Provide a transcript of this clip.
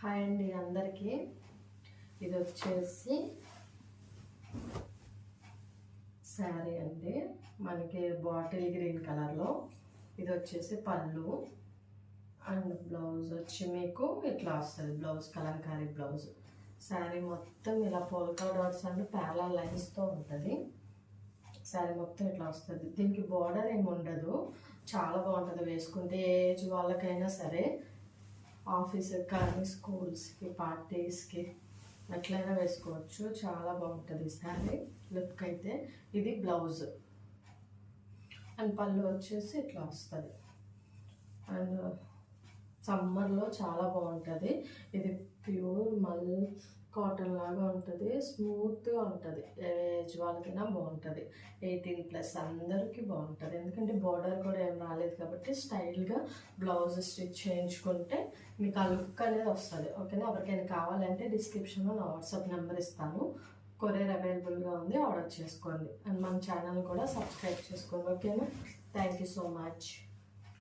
Hi అండి అందరికీ. ఇది వచ్చేసి శారీ అండి, మనకి బాటిల్ గ్రీన్ కలర్లో. ఇది వచ్చేసి పళ్ళు అండ్ బ్లౌజ్ వచ్చి మీకు ఇట్లా వస్తుంది. Blouse Kalamkari blouse. శారీ మొత్తం ఇలా పోల్కా డాట్స్ అండ్ ప్యారలల్ లైన్స్తో ఉంటుంది. శారీ మొత్తం ఇట్లా వస్తుంది. దీనికి బార్డర్ ఏమి ఉండదు. చాలా బాగుంటుంది వేసుకుంటే. ఏ ఏజ్ వాళ్ళకైనా సరే, ఆఫీస్కి కానీ స్కూల్స్కి పార్టీస్కి ఎట్లయినా వేసుకోవచ్చు. చాలా బాగుంటుంది శారీ లుక్ అయితే. ఇది బ్లౌజ్ అండ్ పళ్ళు వచ్చేసి ఇట్లా వస్తుంది. అండ్ సమ్మర్లో చాలా బాగుంటుంది. ఇది ప్యూర్ మల్ కాటన్ లాగా ఉంటుంది, స్మూత్గా ఉంటుంది. ఏజ్ వాళ్ళకైనా బాగుంటుంది. 18+ అందరికీ బాగుంటుంది. ఎందుకంటే బార్డర్ కూడా ఏం రాలేదు కాబట్టి స్టైల్గా బ్లౌజ్ స్టిచ్ చేయించుకుంటే మీకు ఆ లుక్ అనేది వస్తుంది. ఓకేనా. ఎవరికైనా కావాలంటే డిస్క్రిప్షన్లో నా వాట్సాప్ నెంబర్ ఇస్తాను. కొరియర్ అవైలబుల్గా ఉంది, ఆర్డర్ చేసుకోండి. అండ్ మన ఛానల్ కూడా సబ్స్క్రైబ్ చేసుకోండి. ఓకేనా. Thank you so much.